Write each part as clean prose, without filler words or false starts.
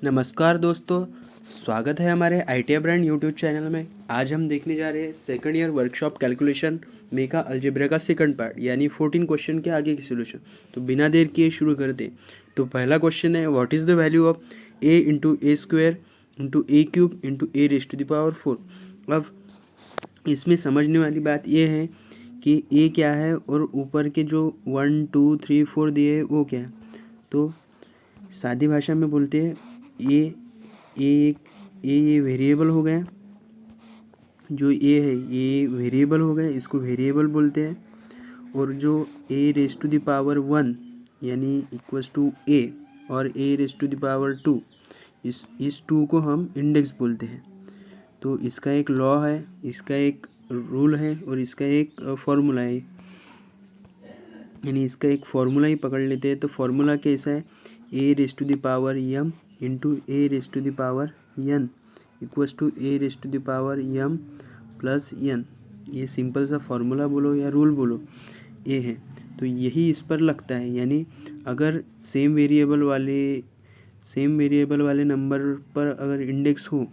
नमस्कार दोस्तों, स्वागत है हमारे आईटीआई ब्रांड यूट्यूब चैनल में। आज हम देखने जा रहे हैं सेकंड ईयर वर्कशॉप कैलकुलेशन मेका अलजेब्रा का सेकंड पार्ट यानी 14 क्वेश्चन के आगे की सोल्यूशन। तो बिना देर किए शुरू करते हैं। तो पहला क्वेश्चन है, what is the value of a into a square into a cube into a raise to the power 4। अब इसमें समझने वाली बात यह है कि a क्या है और ऊपर के जो 1 2 3 4 दिए है वो क्या है। तो सादी भाषा में बोलते हैं ये वेरिएबल हो गया। जो ए है ये वेरिएबल हो गया, इसको वेरिएबल बोलते हैं। और जो ए रेज टू द पावर 1 यानी इक्वल्स टू ए और ए रेज टू द पावर 2, इस 2 को हम इंडेक्स बोलते हैं। तो इसका एक लॉ है, इसका एक रूल है और इसका एक फॉर्मूला है, यानी इसका एक फॉर्मूला ही पकड़ लेते हैं। तो फॉर्मूला कैसा है, a raise to the power m into a raise to the power n equals to a raise to the power m plus n. ये सिंपल सा फॉर्मूला बोलो या रूल बोलो, ये है। तो यही इस पर लगता है, यानी अगर सेम वेरिएबल वाले नंबर पर अगर इंडेक्स हो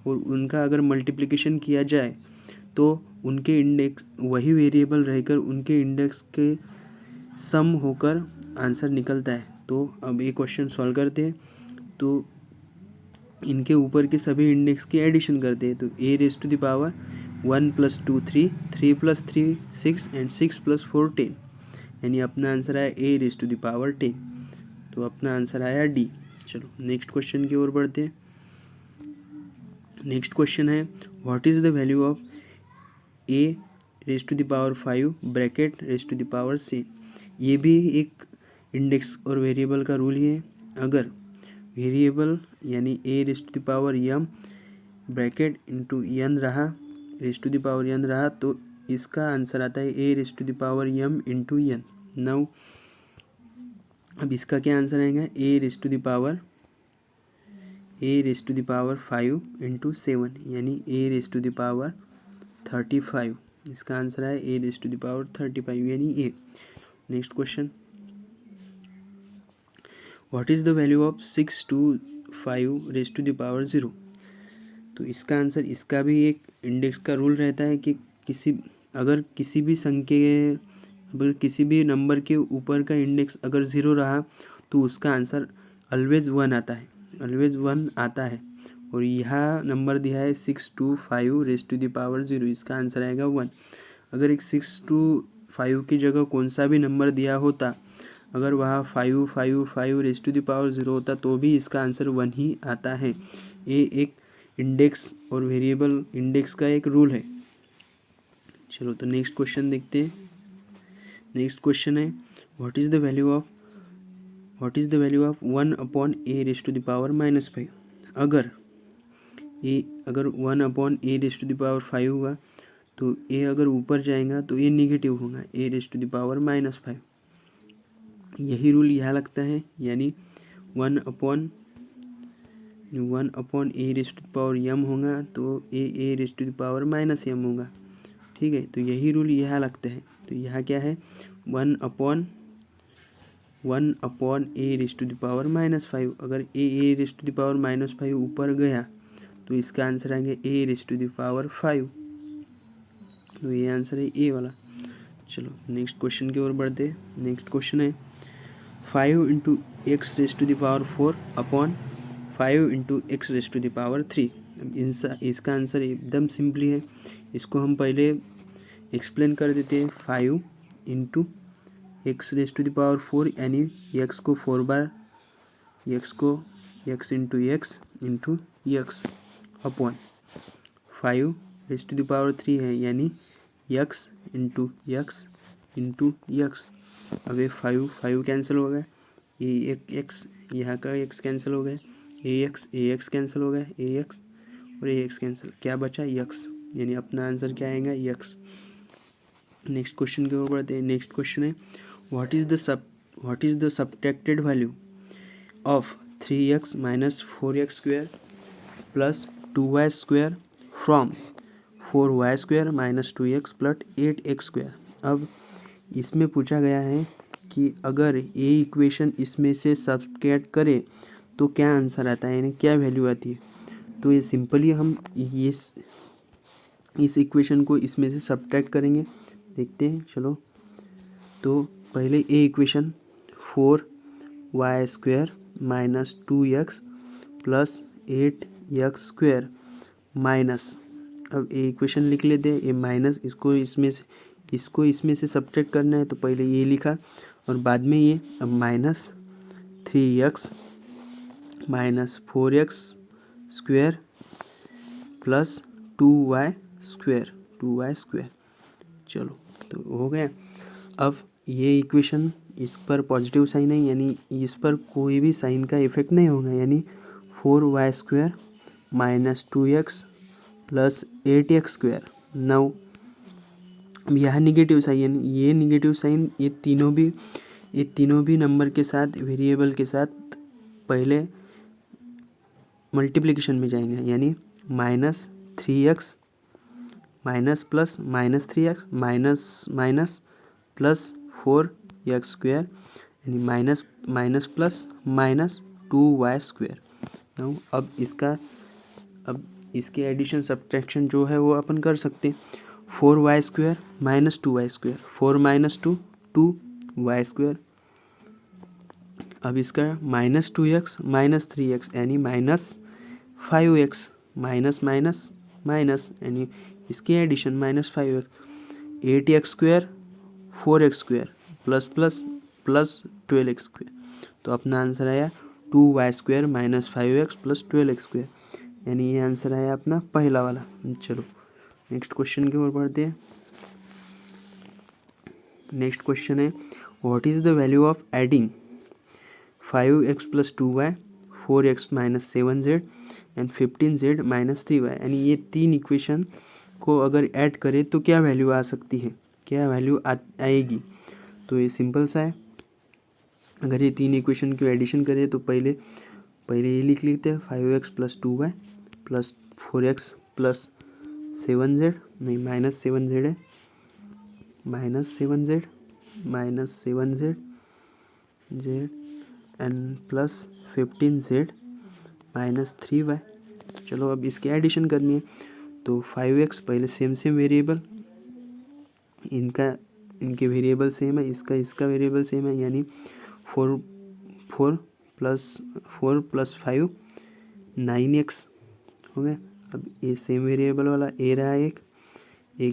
और उनका अगर मल्टीप्लिकेशन किया जाए तो उनके इंडेक्स वही वेरिएबल रहकर उनके इंडेक्स के सम होकर आंसर निकलता है। तो अब ये क्वेश्चन सॉल्व करते हैं। तो इनके ऊपर के सभी इंडेक्स की एडिशन करते हैं। तो a raise to the power 1 + 2 3, 3 + 3 6 and 6 + 4 10, यानी अपना आंसर आया a raise to the power 10। तो अपना आंसर आया डी। चलो नेक्स्ट क्वेश्चन की ओर बढ़ते हैं। नेक्स्ट क्वेश्चन है, what is the value of a raise to the power 5 bracket raise to the power c। ये भी एक इंडेक्स और वेरिएबल का रूल ही है। अगर वेरिएबल यानी a raise to the power m bracket into n रहा, raise to the power n रहा, तो इसका आंसर आता है a raise to the power m into n. Now अब इसका क्या आंसर आएगा, a raise to the power 5 into 7, यानी a raise to the power 35। इसका आंसर है a raise to the power 35 यानी a. Next question, what is the value of 6 to 5 raise to the power 0। तो इसका answer, इसका भी एक index का रूल रहता है कि अगर किसी भी नंबर के ऊपर का इंडेक्स अगर 0 रहा तो उसका आंसर ऑलवेज 1 आता है। और यह नंबर दिया है 6 to 5 raise to the power 0, इसका आंसर आएगा 1। अगर एक 6 to 5 की जगह कौन सा भी नंबर दिया होता, अगर वहाँ 5 5 5 रेज टू द पावर 0 होता तो भी इसका आंसर 1 ही आता है। ये एक इंडेक्स और वेरिएबल इंडेक्स का एक रूल है। चलो तो नेक्स्ट क्वेश्चन देखते हैं। नेक्स्ट क्वेश्चन है, what is the value of 1 upon a raise to the power -5। अगर 1 upon a raise to the power 5 हुआ तो ए अगर ऊपर जाएगा तो ये निगेटिव होगा, a raise to the power -5। यही रूल यहाँ लगता है, यानी 1 upon a raise to the power m होगा तो a raise to the power -m होगा। ठीक है, तो यही रूल यहाँ लगता है। तो यहाँ क्या है, 1 upon a raise to the power -5। अगर a raise to the power -5 ऊपर गया तो इसका आंसर आएंगे a raise to the power 5। तो ये आंसर है ए वाला। चलो नेक्स्ट क्वेश्चन की ओर बढ़ते हैं। नेक्स्ट क्वेश्चन है, 5 into x raise to the power 4 upon 5 into x raise to the power 3। इसका आंसर एकदम सिंपली है, इसको हम पहले एक्सप्लेन कर देते हैं। 5 into x raise to the power 4, यानी एक्स को 4 बार x into x upon 5 raise to the power 3 है, यानी एक्स इंटू एक्स। अब ये 5 कैंसिल हो गया, ये एक एक्स, यहाँ का एक्स कैंसिल हो गया, ए एक्स कैंसिल हो गया, ए एक्स और ए एक्स कैंसिल, क्या बचा एक्स, यानी अपना आंसर क्या आएगा एक्स। नेक्स्ट क्वेश्चन की ओर बढ़ते हैं। नेक्स्ट क्वेश्चन है, what is the subtracted value of 3x - 4x² plus 2y² from 4y² - 2x + 8x²। अब इसमें पूछा गया है कि अगर ये इक्वेशन इसमें से सब्ट्रैक्ट करें तो क्या आंसर आता है, यानी क्या वैल्यू आती है। तो ये सिंपली हम इस इक्वेशन को इसमें से सब्ट्रैक्ट करेंगे, देखते हैं। चलो, तो पहले a equation 4y² minus 2x plus 8x² minus, अब ए इक्वेशन लिख लेते हैं, ये माइनस इसको इसमें से सब्ट्रैक्ट करना है, तो पहले ये लिखा और बाद में ये, अब minus 3x minus 4x² plus 2y²। चलो, तो हो गया। अब ये इक्वेशन, इस पर पॉजिटिव साइन है, यानी इस पर कोई भी साइन का इफेक्ट नहीं होगा, यानी 4y² minus 2x plus 8x²। Now अब यहाँ निगेटिव साइन, ये निगेटिव साइन, ये तीनों भी नंबर के साथ, वेरिएबल के साथ पहले मल्टीप्लिकेशन में जाएंगे, यानी minus 3x minus plus minus 3x minus plus 4x², यानी minus minus plus minus 2y²। अब इसके एडिशन सब्ट्रैक्शन जो है वो अपन कर सकते हैं। 4y² minus 2y², 4 minus 2y²। अब इसका माइनस 2x माइनस 3x, यानी minus 5x, minus minus minus, यानी इसकी addition minus 5x, 8x² 4x² plus plus plus 12x²। तो अपना आंसर आया 2y² minus 5x plus 12x², यानी ये आंसर आया अपना पहला वाला। चलो, नेक्स्ट क्वेश्चन की ओर बढ़ते हैं। नेक्स्ट क्वेश्चन है, what is the value of adding 5x plus 2y 4x minus 7z and 15z minus 3y, यानी ये तीन इक्वेशन को अगर ऐड करें तो क्या वैल्यू आ सकती है, क्या वैल्यू आएगी। तो ये सिंपल सा है, अगर ये तीन इक्वेशन की एडिशन करें तो पहले ये लिख लेते हैं, 5x plus 2y plus 4x plus 7z, नहीं माइनस 7z है, minus 7z z and plus 15z minus 3y। चलो, अब इसके एडिशन करनी है, तो 5x पहले सेम वेरिएबल, इनके वेरिएबल सेम है, इसका वेरिएबल सेम है, यानी 4 प्लस 5 9x हो गया। अब ये सेम वेरिएबल वाला ए रहा, एक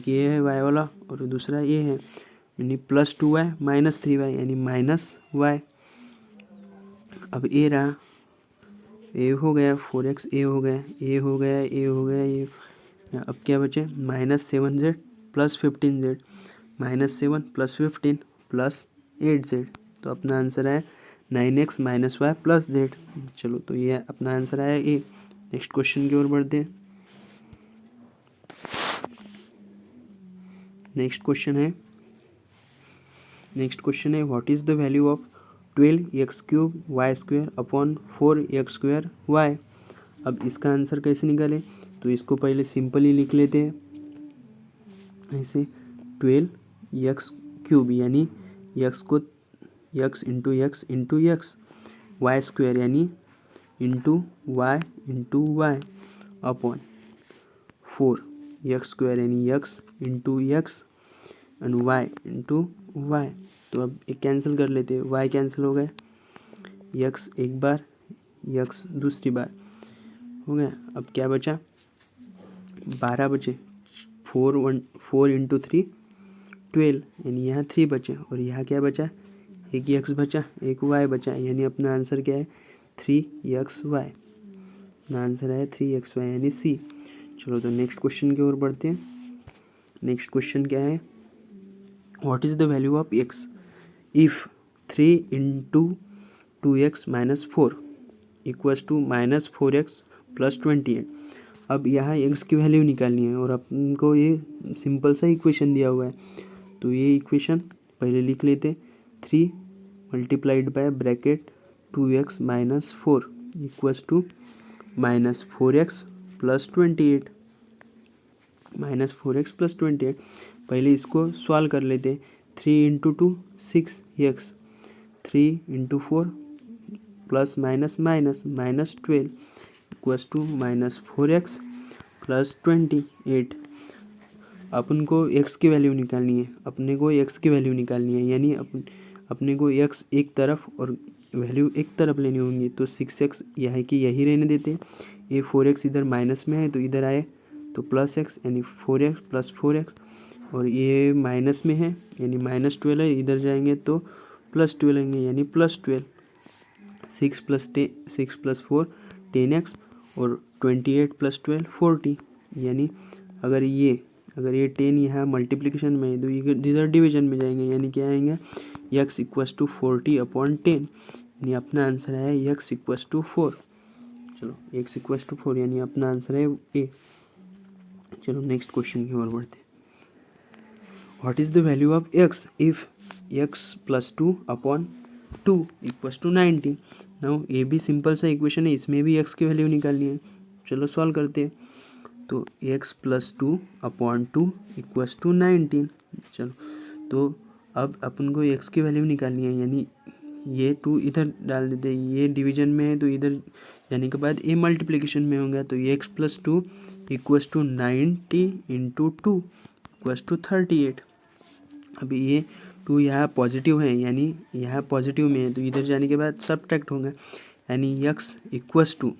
ये है y वाला और दूसरा ये है, यानी प्लस 2y माइनस 3y, यानी माइनस y। अब ए रहा, ए हो गया 4x, ए हो गया ये। अब क्या बचे, minus 7z plus 15z, minus 7 plus 15 plus 8z। तो अपना आंसर है 9x minus y plus z। चलो, तो ये अपना आंसर आया ए। नेक्स्ट क्वेश्चन की ओर बढ़ते हैं। नेक्स्ट क्वेश्चन है what is the value of 12x³ y² upon 4x² y। अब इसका आंसर कैसे निकालें, तो इसको पहले सिंपली लिख लेते हैं ऐसे, 12x³ यानी x को x इंटू x y² यानी इंटू y अपॉन 4x² यानी x into x and y into y। तो अब एक कैंसिल कर लेते हैं, y कैंसिल हो गए, x एक बार, x दूसरी बार हो गया। अब क्या बचा, 12 बचे, 4 इंटू 3 12, यानी यहाँ 3 बचे और यहाँ क्या बचा, एक x बचा, एक y बचा, यानी अपना आंसर क्या है 3xy। अपना आंसर है 3xy यानी C। चलो, तो नेक्स्ट क्वेश्चन की ओर बढ़ते हैं। नेक्स्ट क्वेश्चन क्या है, what is the value of x if 3 into 2x minus 4 equals to minus 4x plus 28। अब यहाँ x की वैल्यू निकालनी है और अपन को ये सिंपल सा इक्वेशन दिया हुआ है, तो ये इक्वेशन पहले लिख लेते, 3 multiplied by bracket 2x minus 4 equals to minus 4x plus 28, minus 4x plus 28। पहले इसको सॉल्व कर लेते, 3 into 2 6x, 3 into 4 plus minus minus minus 12 equals to minus 4x plus 28। अपन को x की वैल्यू निकालनी है, अपने को x की वैल्यू निकालनी है, यानी अपने को x एक तरफ और वैल्यू एक तरफ लेनी होंगी। तो 6x यह कि यही रहने देते हैं, ये 4x इधर माइनस में है तो इधर आए तो प्लस x यानी 4x प्लस 4x, और ये माइनस में है यानी माइनस 12 है, इधर जाएंगे तो प्लस 12 आएंगे यानी प्लस 12। 6 प्लस 4 10x और 28 प्लस 12 40, यानी अगर ये 10 यहाँ मल्टीप्लिकेशन में है तो इधर डिवीजन में जाएंगे, यानी क्या आएंगे x इक्वस टू 40/10, यानी अपना आंसर है x इक्वस टू 4। चलो x इक्वस टू 4 यानी अपना आंसर है ए। चलो नेक्स्ट क्वेश्चन की ओर बढ़ते हैं। What is the value of x if x plus 2/2 equals to 90। Now ये भी सिंपल सा इक्वेशन है, इसमें भी x की वैल्यू निकालनी है। चलो सॉल्व करते हैं। तो x प्लस 2/2 इक्वस टू 19। चलो तो अब अपन को x की वैल्यू निकालनी है, यानी ये 2 इधर डाल देते हैं, ये डिवीजन में है तो इधर जाने के बाद ये मल्टीप्लिकेशन में होगा। तो ये x plus 2 equals to 90 into 2 equals to 38। अभी ये 2 यहाँ पॉजिटिव है, यानी यहाँ पॉजिटिव में है तो इधर जाने के बाद सब्ट्रैक्ट होगा, यानी x इक्वस टू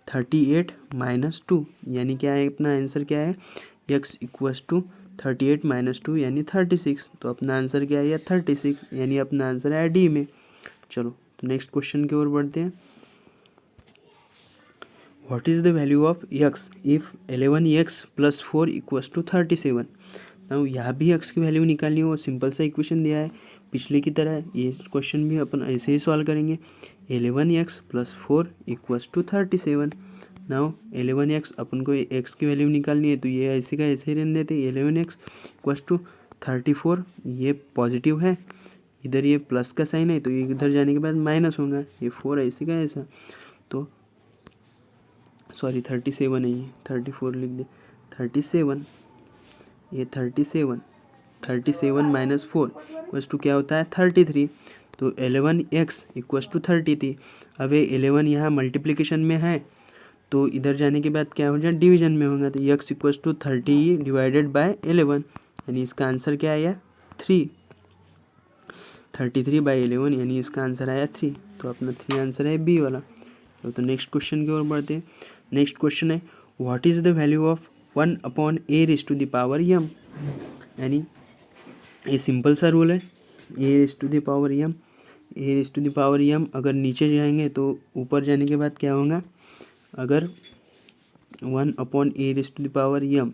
38 माइनस 2, यानी क्या है अपना आंसर क्या है x इक्वस टू 38 माइनस 2 यानी 36। तो अपना आंसर क्या है 36, यानी अपना आंसर है डी में। चलो तो नेक्स्ट क्वेश्चन की ओर बढ़ते हैं। What is the value of x if 11x plus 4 equals to 37। Now यहाँ भी x की वैल्यू निकालनी हो, सिंपल सा इक्वेशन दिया है पिछले की तरह, ये क्वेश्चन भी अपन ऐसे ही सॉल्व करेंगे। 11x plus 4 equals to 37। Now 11x अपन को x की वैल्यू निकालनी है तो ये ऐसे का ऐसे ही रहने देते। 11x इक्वस टू 34, ये पॉजिटिव है, इधर ये प्लस का साइन है तो ये इधर जाने के बाद माइनस होगा, ये 4 ऐसे का ऐसा, तो सॉरी 37 है, ये 34 लिख दे 37, ये 37 माइनस 4 इक्वस टू क्या होता है 33। तो 11x इक्वस टू 33। अब ये 11 यहाँ मल्टीप्लिकेशन में है तो इधर जाने के बाद क्या हो जाए डिवीजन में होगा, तो x equals to 30 divided by 11, यानी इसका आंसर क्या आया 3। 33/11 यानी इसका आंसर आया 3। तो अपना 3 आंसर है बी वाला। तो नेक्स्ट क्वेश्चन की ओर बढ़ते हैं। नेक्स्ट क्वेश्चन है what is the value of 1/a⁻m, यानी ये सिंपल सा रूल है, a⁻m अगर नीचे जाएंगे तो ऊपर जाने के बाद क्या होगा, अगर 1/a⁻m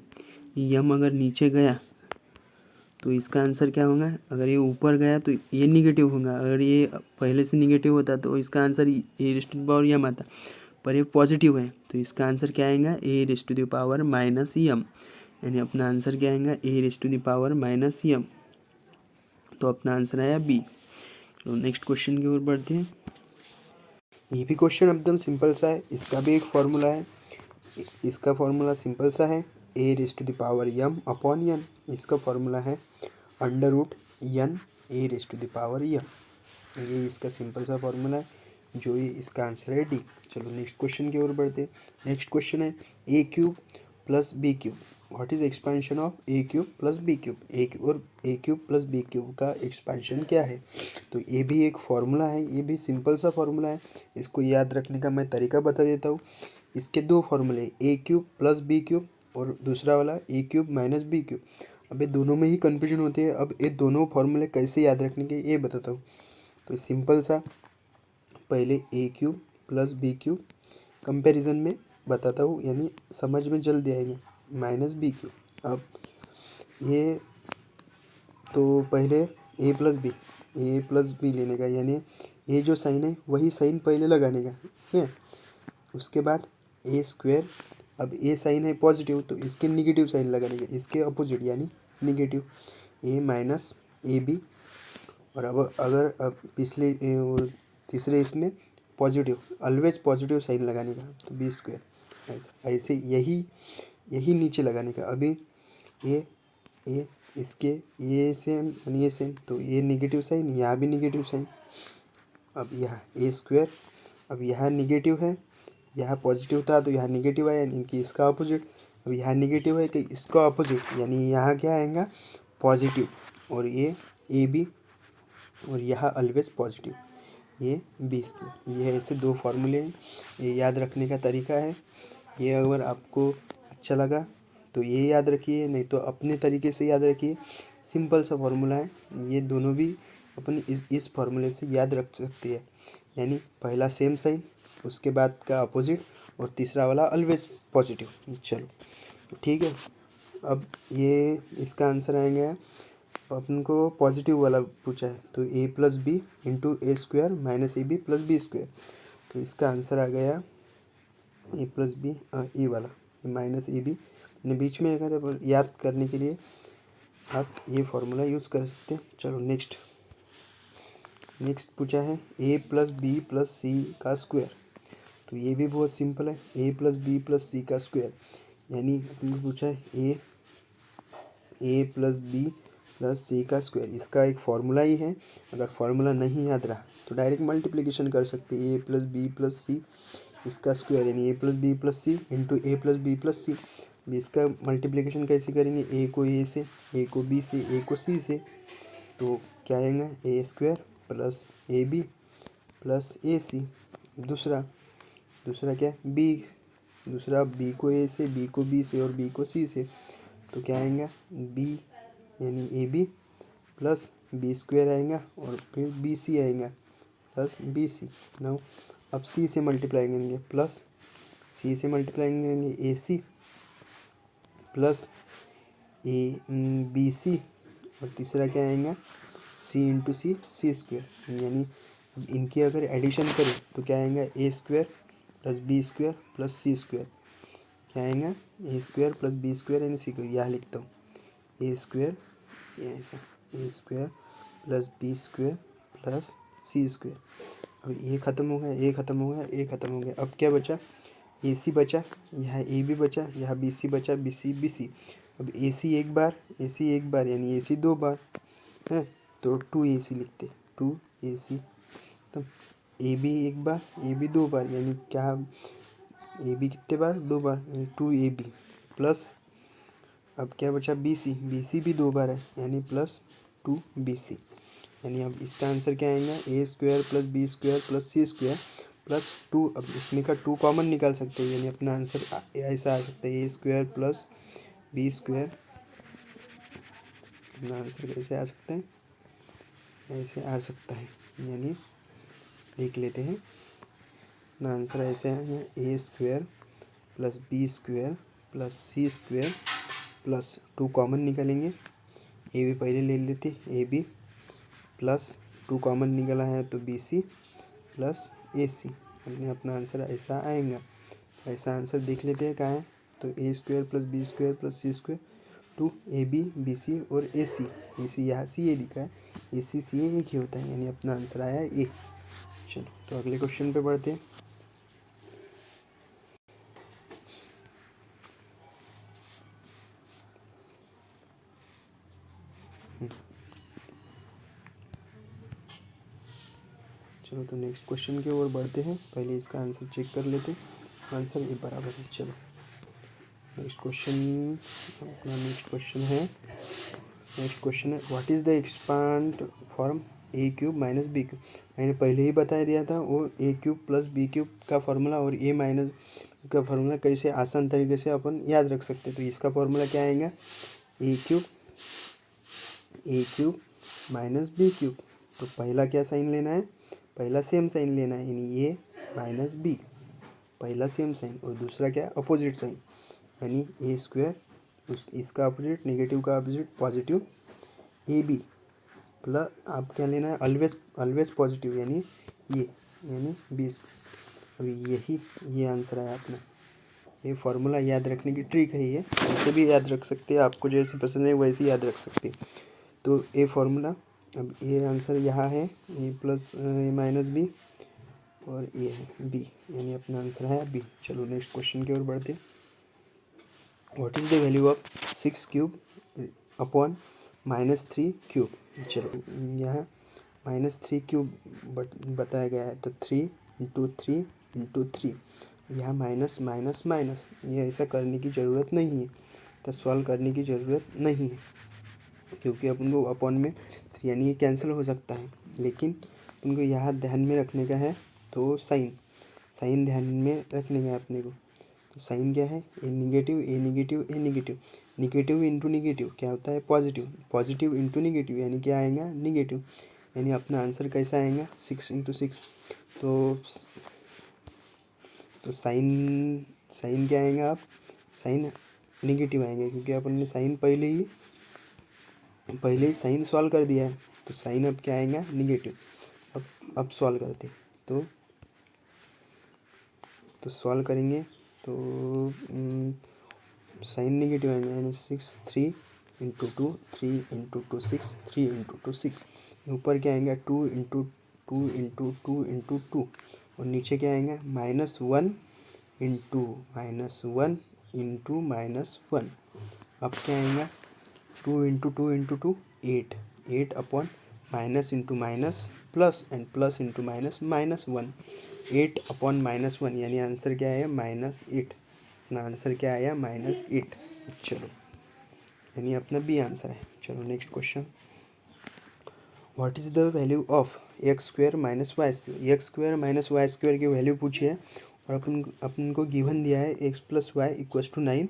अगर नीचे गया तो इसका आंसर क्या होगा, अगर ये ऊपर गया तो ये निगेटिव होगा, अगर ये पहले से निगेटिव होता तो इसका आंसर a⁻m आता, पर ये पॉजिटिव है तो इसका आंसर क्या आएगा a⁻−m, यानी अपना आंसर क्या आएगा a⁻−m। तो अपना आंसर आया बी। तो नेक्स्ट क्वेश्चन की ओर बढ़ते हैं। ये भी क्वेश्चन एकदम सिंपल सा है, इसका भी एक फॉर्मूला है, इसका फॉर्मूला सिंपल सा है a⁻m/n, इसका फॉर्मूला है √n a⁻m, ये इसका सिंपल सा फॉर्मूला है, जो ये इसका आंसर है डी। चलो नेक्स्ट क्वेश्चन की ओर बढ़ते हैं। नेक्स्ट क्वेश्चन है a³ plus b³ what is expansion of a³ plus b³ a³ plus b³ का एक्सपेंशन क्या है। तो ये भी एक फॉर्मूला है, ये भी सिंपल सा फॉर्मूला है, इसको याद रखने का मैं तरीका बता देता हूँ। इसके दो फॉर्मूले a³ प्लस b³ और दूसरा वाला a³ माइनस b³। अब ये दोनों में ही कन्फ्यूजन होती है, अब ये दोनों फॉर्मूले कैसे याद रखने के ये बताता हूँ। तो सिंपल सा पहले a³ प्लस b³ कंपैरिजन में बताता हूँ, यानी समझ में जल्दी आएगा, माइनस b³। अब ये तो पहले a प्लस बी लेने का, यानी ये जो साइन है वही साइन पहले लगाने का, ठीक है। उसके बाद a², अब ये साइन है पॉजिटिव तो इसके निगेटिव साइन लगाने का, इसके अपोजिट यानी निगेटिव a-ab, और अब पिछले और तीसरे इसमें पॉजिटिव, ऑलवेज पॉजिटिव साइन लगाने का, तो b², ऐसे यही नीचे लगाने का। अभी ये इसके ये सेम और ये सेम, तो ये निगेटिव साइन, यहाँ भी निगेटिव साइन। अब यहाँ a² अब यहाँ नेगेटिव है, यहाँ पॉजिटिव था तो यहाँ नेगेटिव आया, यानी कि इसका अपोजिट। अब यहाँ नेगेटिव है तो इसका अपोजिट, यानी यहाँ क्या आएगा पॉजिटिव, और ये ए बी, और यहाँ ऑलवेज पॉजिटिव, ये बी स्क्वायर। ये ऐसे दो फार्मूले हैं, ये याद रखने का तरीका है। ये अगर आपको अच्छा लगा तो ये याद रखिए, नहीं तो अपने तरीके से याद रखिए। सिंपल सा फार्मूला है, ये दोनों भी अपन इस फार्मूले से याद रख सकते हैं। यानी पहला सेम साइन, उसके बाद का अपोजिट, और तीसरा वाला ऑलवेज पॉजिटिव। चलो ठीक है। अब ये इसका आंसर आएगा, अपन को पॉजिटिव वाला पूछा है तो ए plus b into a square minus a B plus B square. तो इसका आंसर आ गया ए प्लस बी, ए वाला माइनस ए बी ने बीच में रखा था, पर याद करने के लिए आप ये फार्मूला यूज़ कर सकते हैं। चलो नेक्स्ट पूछा है ए प्लस बी प्लस सी का स्क्वायर। तो ये भी बहुत सिंपल है, ए प्लस बी प्लस सी का स्क्वायर, यानी अपन को पूछा है ए प्लस बी प्लस सी का स्क्वायर। इसका एक फार्मूला ही है, अगर फार्मूला नहीं याद रहा तो डायरेक्ट मल्टीप्लिकेशन कर सकते हैं। ए प्लस बी प्लस सी इसका स्क्वायर, यानी A plus B plus C into A plus B plus सी। इसका मल्टीप्लिकेशन कैसे करेंगे, ए को ए से, ए को बी से, ए को सी से, तो क्या आएगा ए square plus a B plus a c. दूसरा क्या बी, दूसरा बी को ए से, बी को बी से, और बी को सी से, तो क्या आएगा बी, यानी A B plus B square आएगा, और फिर बी सी आएगा प्लस बी सी। नाउ अब सी से मल्टीप्लाई करेंगे, प्लस सी से मल्टीप्लाई करेंगे ए C plus a B C, और तीसरा क्या आएगा सी इंटू सी, सी स्क्वायर। यानी अब इनकी अगर एडिशन करें तो क्या आएगा ए square plus B square plus सी स्क्वायर। क्या आएगा ए स्क्वायर प्लस बी स्क्वायर यानी सी स्क्वायर। यहाँ लिखता हूँ ए स्क्वायर, ये ऐसा A square plus B square plus C square. अब ये ख़त्म हो गया, ये ख़त्म हो गया, ये ख़त्म हो गया। अब क्या बचा ए सी बचा, यहाँ ए बी बचा, यहाँ बी सी बचा, बी सी। अब ए सी एक बार यानी ए सी दो बार है, तो टू ए सी लिखते, टू ए सी। तो ए बी एक बार, ए बी दो बार, यानी क्या ए बी कितने बार, दो बार, यानी टू ए बी प्लस, अब क्या बचा बी सी भी दो बार है, यानी प्लस टू बी सी। यानी अब इसका आंसर क्या आएगा ए square plus B square plus सी स्क्वायर प्लस टू। अब इसमें का टू कॉमन निकाल सकते हैं, यानी अपना आंसर ऐसा आ सकता है A square plus B square. अपना आंसर कैसे आ सकता है, ऐसे आ सकता है, यानी लिख लेते हैं। अपना आंसर ऐसे आएगा ए square plus B square plus सी स्क्वायर प्लस टू कॉमन निकालेंगे, ए बी पहले ले लेते, A B plus two common निकला है तो बी सी प्लस ए सी। हमने अपना आंसर ऐसा आएगा। ऐसा आंसर देख लेते हैं कहाँ है, तो A square plus B square plus C square two A B B C और ए सी यहाँ सी ए दिखा है, ए सी एक ही होता है, यानी अपना आंसर आया है ए। चलो तो अगले क्वेश्चन पे बढ़ते हैं। चलो तो नेक्स्ट क्वेश्चन की ओर बढ़ते हैं, पहले इसका आंसर चेक कर लेते हैं। आंसर ये बराबर है। चलो नेक्स्ट क्वेश्चन है what is the expand form A cube minus B cube. मैंने पहले ही बता दिया था वो A cube plus B cube का फार्मूला और ए माइनस का फार्मूला कैसे आसान तरीके से अपन याद रख सकते हैं। तो इसका फार्मूला क्या आएगा ए क्यूब माइनस बी क्यूब। तो पहला क्या साइन लेना है, पहला सेम साइन लेना है, यानी ए माइनस बी, पहला सेम साइन, और दूसरा क्या अपोजिट साइन, यानी ए स्क्वायर इसका अपोजिट, नेगेटिव का opposite positive, A B plus आप क्या लेना है ऑलवेज पॉजिटिव, यानी ये, यानी बी स्क्वायर। अभी ये आंसर है अपना। ये फार्मूला याद रखने की ट्रिक है, ये ऐसे भी याद रख सकते हैं, आपको जैसे पसंद है वैसे याद रख सकते हैं। तो ए फार्मूला, अब ये आंसर यहाँ है A plus A minus B, और ये है बी, यानी अपना आंसर है बी। चलो नेक्स्ट क्वेश्चन की ओर बढ़ते हैं। What is the value of 6 cube upon -3 cube. चलो यहाँ -3 क्यूब बताया गया है, तो 3 इंटू थ्री इंटू थ्री, यहाँ माइनस माइनस माइनस, ये ऐसा करने की ज़रूरत नहीं है, तो सॉल्व करने की ज़रूरत नहीं है, क्योंकि अपन को अपॉन में थ्री यानी ये कैंसिल हो सकता है, लेकिन अपन को यहाँ ध्यान में रखने का है, तो साइन ध्यान में रखने का है अपने को। तो साइन क्या है, ए निगेटिव ए निगेटिव ए निगेटिव, निगेटिव इंटू निगेटिव क्या होता है पॉजिटिव, पॉजिटिव इंटू निगेटिव यानी क्या आएगा निगेटिव, यानी अपना आंसर कैसा आएगा 6 इंटू 6। तो साइन क्या आएगा, आप साइन निगेटिव आएंगे, क्योंकि अपन ने साइन पहले ही साइन सॉल्व कर दिया है, तो साइन अब क्या आएगा निगेटिव। अब सॉल्व करते, तो सॉल्व करेंगे, तो साइन निगेटिव आएंगे, यानी 6 3 into two 3 into two 6 3 into two 6, ऊपर क्या आएगा 2 into two into two into two, और नीचे क्या आएगा -1 इंटू -1। अब क्या आएगा 2 into two into two 8, 8 upon minus into minus plus and plus into minus -1, 8 upon -1, यानी आंसर क्या आया -8। अपना आंसर क्या आया -8। चलो, यानी अपना बी आंसर है। चलो next question, what is the value of X square minus Y square. X square minus Y square की वैल्यू पूछी है, और अपन को गिवन दिया है X plus Y equals to 9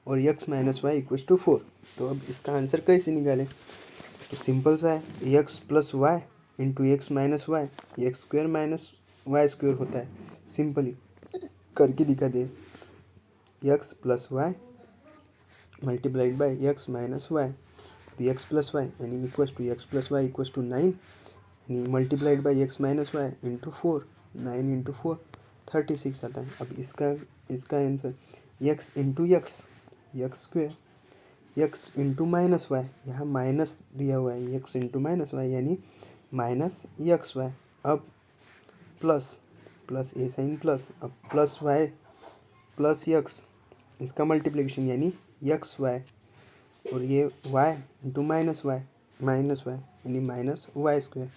और X minus Y equals to 4। तो अब इसका आंसर कैसे निकालें, तो सिंपल सा है, X plus Y into X minus Y, X square minus Y square होता है, सिंपली करके दिखा दे, X plus Y multiplied by X minus Y, X plus Y यानी equals to X plus Y equals to 9, यानी multiplied by X minus Y into 4, 9 into 4 36 आता है। अब इसका answer X into X square, X into minus Y, यहाँ minus दिया हुआ है, एक्स इंटू माइनस वाई यानी माइनस एक्स वाई। अब प्लस ए साइन प्लस, अब प्लस वाई प्लस एक्स, इसका मल्टीप्लिकेशन यानी एक्स वाई, और ये वाई इंटू माइनस वाई यानी माइनस वाई स्क्वायर।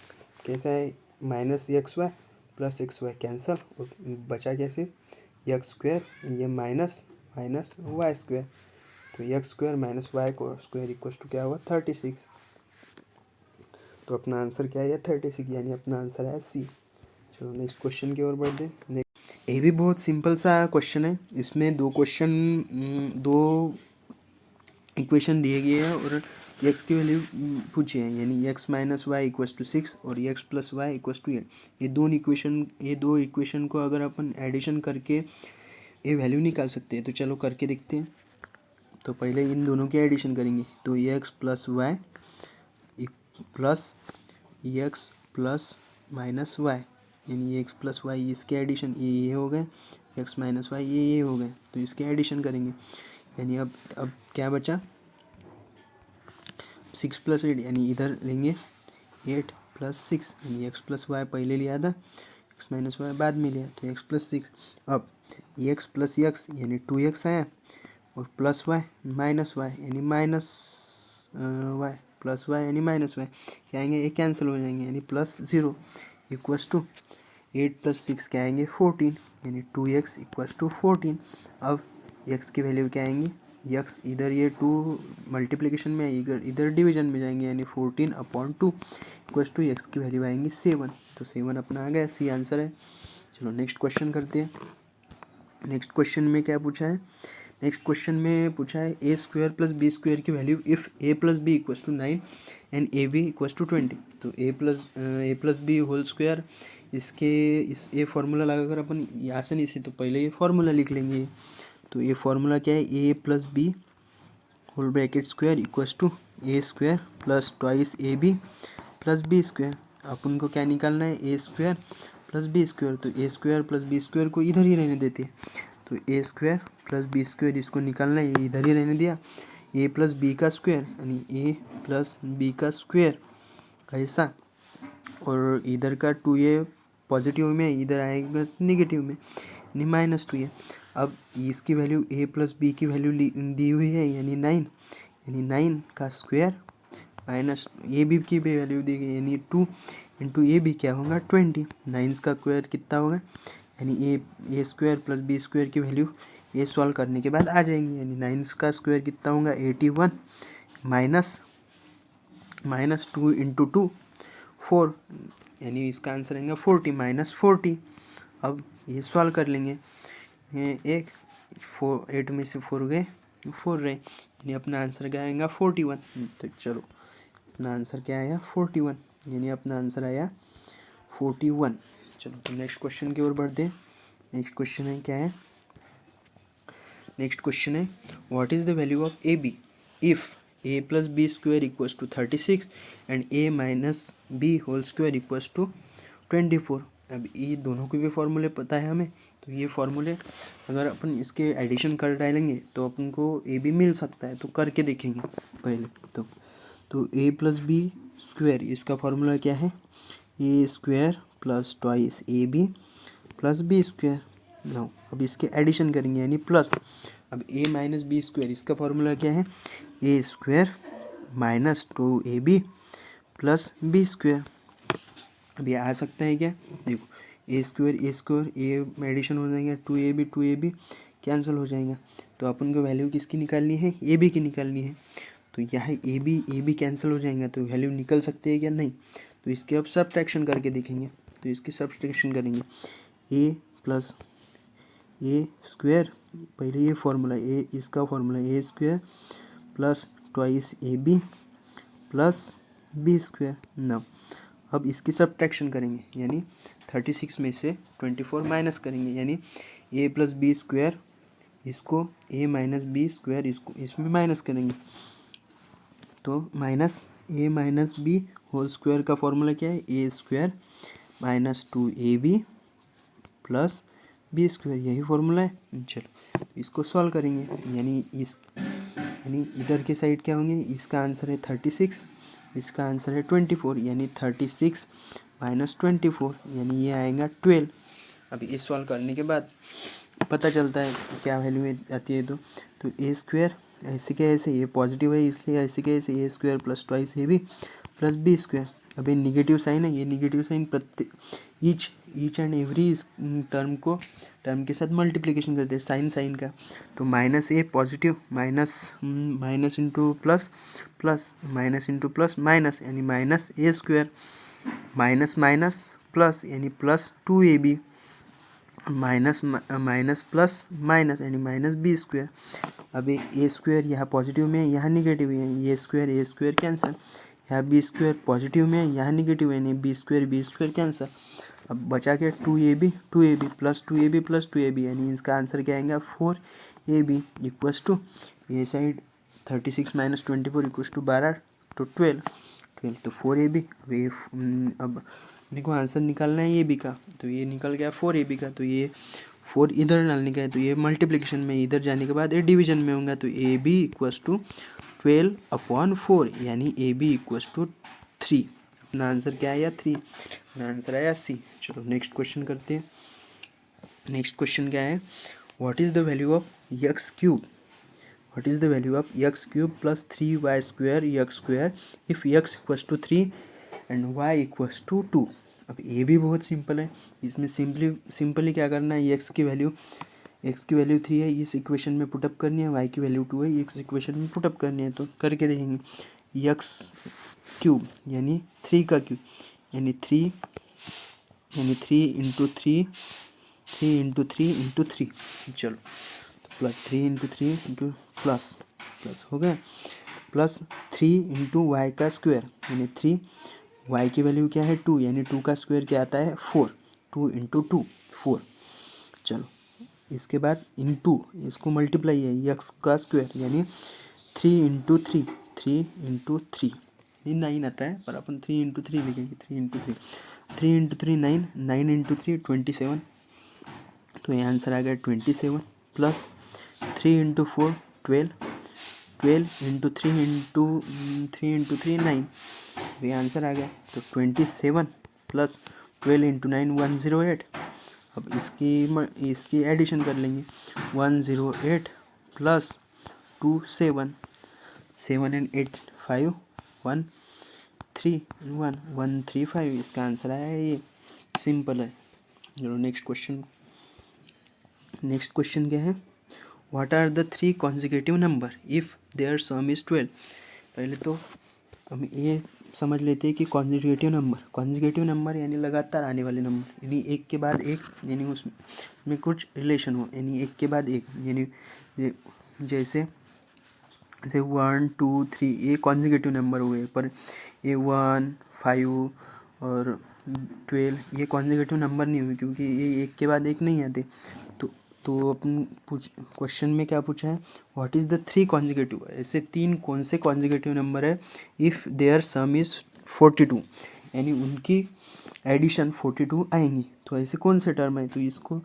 कैसा है minus X Y plus X Y cancel, और बचा कैसे एक्स स्क्वायर, ये माइनस वाई स्क्वायर, तो एक्स स्क्वायर माइनस वाई को स्क्वायर इक्वल टू क्या हुआ 36। तो अपना आंसर क्या है 36, यानी अपना आंसर है सी। चलो नेक्स्ट क्वेश्चन की ओर बढ़ते हैं। ये भी बहुत सिंपल सा क्वेश्चन है, इसमें दो इक्वेशन दिए गए हैं और एक्स की वैल्यू पूछी है, यानी X minus Y equals to 6 और X plus Y equals to 8। ये दो इक्वेशन को अगर अपन एडिशन करके ये वैल्यू निकाल सकते हैं, तो चलो करके देखते हैं। तो पहले इन दोनों की एडिशन करेंगे, तो X plus Y plus X plus minus Y, यानी एक्स प्लस वाई इसके एडिशन ये हो गए, एक्स माइनस वाई ये हो गए, तो इसके एडिशन करेंगे, यानी अब क्या बचा 6 प्लस 8, यानी इधर लेंगे 8 प्लस 6, यानी एक्स प्लस वाई पहले लिया था, एक्स माइनस वाई बाद में लिया, तो एक्स प्लस 6। अब एक्स प्लस एक्स यानी 2x आया, और प्लस वाई माइनस वाई यानी माइनस वाई, प्लस वाई यानी माइनस वाई, क्या आएंगे ये कैंसिल हो जाएंगे, यानी प्लस 0 इक्वस टू 8 प्लस 6 क्या आएंगे 14, यानी 2x इक्वस टू 14। अब x की वैल्यू क्या आएंगी, x इधर ये 2 मल्टीप्लिकेशन में इधर डिवीजन में जाएंगे, यानी 14/2 इक्वस टू एक्स की वैल्यू आएंगी 7। तो 7 अपना आ गया, सी आंसर है। चलो नेक्स्ट क्वेश्चन करते हैं। नेक्स्ट क्वेश्चन में क्या पूछा है, नेक्स्ट क्वेश्चन में पूछा है A square plus B square की value if A plus B equals to 9 and A B equals to 20। तो ए प्लस बी होल स्क्वायर, ये फार्मूला लगाकर अपन आसानी से, तो पहले ये फार्मूला लिख लेंगे। तो ये फार्मूला क्या है, A plus B whole bracket square equals to A square plus twice A B plus B square. अपन को क्या निकालना है, A square plus B square, तो A square plus B square को इधर ही रहने देते हैं, तो A square plus B square इसको निकालना है, ये इधर ही रहने दिया, ए प्लस बी का स्क्वायर यानी ए प्लस बी का स्क्वायर ऐसा, और इधर का 2a पॉजिटिव में, इधर आएगा नेगेटिव में, यानी -2a। अब इसकी वैल्यू a प्लस बी की वैल्यू दी हुई है, यानी 9, यानी 9 का स्क्वायर माइनस ए बी की भी वैल्यू दी गई, यानी 2 इंटू ए बी क्या होगा 20, 9 का स्क्वायर कितना होगा यानी A square plus B square की वैल्यू ये सॉल्व करने के बाद आ जाएंगी, यानी 9 का स्क्वायर कितना होगा 81 माइनस 2 इंटू 2 4, यानी इसका आंसर आएगा 40 माइनस 40। अब ये सॉल्व कर लेंगे, ये एक 8 में से 4 गए 4 रहे, यानी अपना आंसर क्या आएगा 41। तो चलो अपना आंसर क्या आया 41, यानी अपना आंसर आया 41। चलो तो नेक्स्ट क्वेश्चन की ओर बढ़ते हैं। नेक्स्ट क्वेश्चन है क्या है, नेक्स्ट क्वेश्चन है what is the value of A B if A plus B square equals to 36 and A minus B whole square equals to 24। अब ये दोनों के भी फॉर्मूले पता है हमें, तो ये फॉर्मूले अगर अपन इसके एडिशन कर डालेंगे तो अपन को ए बी मिल सकता है, तो करके देखेंगे पहले। तो ए प्लस बी स्क्वायर इसका फॉर्मूला क्या है, A square plus twice A B plus B square. Now अब इसके एडिशन करेंगे यानी प्लस। अब ए माइनस बी स्क्वायर इसका फॉर्मूला क्या है, A square minus 2ab plus B square. अब ये आ सकता है क्या, देखो ए स्क्वायर ए एडिशन हो जाएगा 2ab कैंसिल हो जाएगा, तो अपन को वैल्यू किसकी निकालनी है, ए बी की निकालनी है। तो यहाँ ए बी कैंसिल हो जाएगा, तो वैल्यू निकल सकती है क्या, नहीं। तो इसके अब सब्ट्रैक्शन करके देखेंगे, तो इसकी सब्ट्रैक्शन करेंगे ए प्लस ए स्क्वायर, पहले ये फॉर्मूला ए इसका formula A square plus twice A B plus B square. ना अब इसकी सब्ट्रैक्शन करेंगे, यानी 36 में से 24 माइनस करेंगे, यानी ए प्लस बी स्क्वायर इसको ए माइनस बी स्क्वायर इसको इसमें माइनस करेंगे, तो minus A minus B whole square का फॉर्मूला क्या है, A square minus 2ab plus B square, यही फॉर्मूला है। चलो इसको सॉल्व करेंगे, यानी इधर के साइड क्या होंगे, इसका आंसर है 36, इसका आंसर है 24, यानी 36 माइनस 24, यानी ये आएगा 12। अब ये सॉल्व करने के बाद पता चलता है क्या वैल्यू आती है, तो ए स्क्वायर ऐसे क्या ऐसे, ये पॉजिटिव है इसलिए ऐसे क्या ऐसे A square plus twice A B plus B square. अब ये निगेटिव साइन है, ये निगेटिव साइन प्रत्येक ईच एंड एवरी टर्म के साथ मल्टीप्लिकेशन करते हैं साइन का। तो minus A positive minus into plus plus minus into plus minus, यानी minus A square minus minus plus, यानी plus 2ab minus minus plus minus, यानी माइनस बी स्क्वायर। अब ए स्क्वायर यहाँ पॉजिटिव में है यहाँ निगेटिव है, ये स्क्वायर कैंसिल, यहाँ बी स्क्वायर पॉजिटिव में है यहाँ निगेटिव है, यानी बी स्क्वायर कैंसिल। अब बचा के 2ab प्लस 2ab, यानी इसका आंसर क्या आएगा 4ab इक्वल्स टू ये साइड 36 माइनस 24 इक्वल्स टू 12 तो 12, तो 4ab। अब देखो आंसर निकालना है ए बी का, तो ये निकल गया 4ab का, तो ये 4 इधर डालने का है, तो ये मल्टीप्लिकेशन में इधर जाने के बाद ये डिवीजन में होगा, तो ए बी इक्वल्स टू 12/4, यानी ए बी इक्वल्स टू 3। अपना आंसर क्या आया 3, अपना आंसर आया सी। चलो नेक्स्ट क्वेश्चन करते हैं। नेक्स्ट क्वेश्चन क्या है, what is the value of X cube, what is the value of X cube plus 3y square X square if X equals to 3 and Y equals to 2। अब ये भी बहुत simple है, इसमें सिंपली क्या करना है, एक्स की वैल्यू 3 है इस इक्वेशन में पुटअप करनी है, वाई की वैल्यू 2 है इस इक्वेशन में पुटअप करनी है, तो करके देखेंगे। एक्स क्यूब यानी 3 का क्यूब, यानी 3 इंटू 3 इंटू 3, चलो तो प्लस 3 इंटू 3 इंटू प्लस हो गया, प्लस 3 इंटू वाई का स्क्वायर, यानी 3 वाई की वैल्यू क्या है 2, यानी 2 का स्क्वायर क्या आता है 4, 2 इंटू 2 4। चलो इसके बाद इंटू इसको मल्टीप्लाई है एक्स का स्क्वायर, यानी 3 इंटू 3 यानी 9 आता है, पर अपन 3 इंटू 3 लिखेंगे, 3 इंटू 3 9, 9 इंटू 3 27, तो ये आंसर आ गया 27 प्लस 3 इंटू 4 12 इंटू 3 इंटू 3 9, ये आंसर आ गया, तो 27 प्लस 12 इंटू 9 108। अब इसकी एडिशन कर लेंगे, 108 प्लस 2 7 एंड 8 5 1 1 1 3 5, इसका आंसर आया है ये, सिंपल है। चलो नेक्स्ट क्वेश्चन क्या है, what are the 3 consecutive number if their sum is 12। पहले तो हम ये समझ लेते हैं कि कॉन्जिक्यूटिव नंबर यानी लगातार आने वाले नंबर, यानी एक के बाद एक, यानी उसमें कुछ रिलेशन हो, यानी एक के बाद एक, यानी जैसे 1 2 3 ये कॉन्जिक्यूटिव नंबर हुए, पर ये 1 5 और 12 ये कॉन्जिक्यूटिव नंबर नहीं हुए, क्योंकि ये एक के बाद एक नहीं आते। तो अपन क्वेश्चन में क्या पूछा है, व्हाट इज़ द 3 कॉन्जिक्यूटिव, ऐसे 3 कौन से कॉन्जिक्यूटिव नंबर है इफ़ देयर सम इज़ 42, यानी उनकी एडिशन 42 आएंगी। तो ऐसे कौन से टर्म है, तो इसको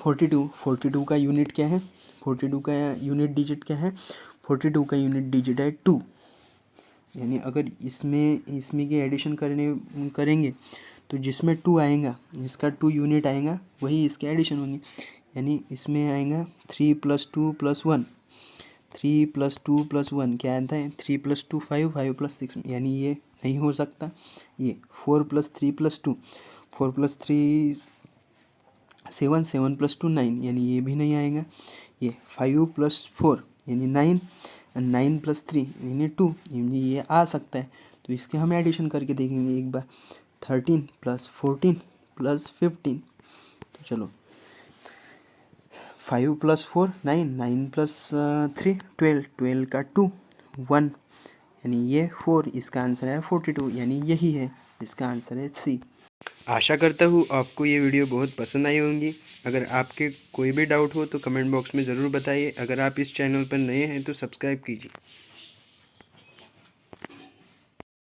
42 का यूनिट क्या है, 42 का यूनिट डिजिट क्या है, 42 का यूनिट डिजिट है 2, यानी अगर इसमें की एडिशन करेंगे तो जिसमें 2 आएगा, जिसका 2 यूनिट आएगा वही इसके एडिशन होंगे, यानी इसमें आएगा 3 + 2 + 1, 3 + 2 + 1 क्या आता है, 3 + 2 5, 5 + 6, यानी ये नहीं हो सकता। ये 4 + 3 + 2, 4 + 3 7, 7 + 2 9, यानी ये भी नहीं आएगा। ये 5 + 4 यानी 9, 9 + 3 यानी 2, यानी ये आ सकता है। तो इसके हम एडिशन करके देखेंगे एक बार, 13 + 14 + 15, तो चलो 5 + 4 9, 9 + 3 12, 12 का 2 1, यानी ये 4, इसका आंसर है 42, यानी यही है, इसका आंसर है सी। आशा करता हूँ आपको ये वीडियो बहुत पसंद आई होंगी। अगर आपके कोई भी डाउट हो तो कमेंट बॉक्स में ज़रूर बताइए। अगर आप इस चैनल पर नए हैं तो सब्सक्राइब कीजिए।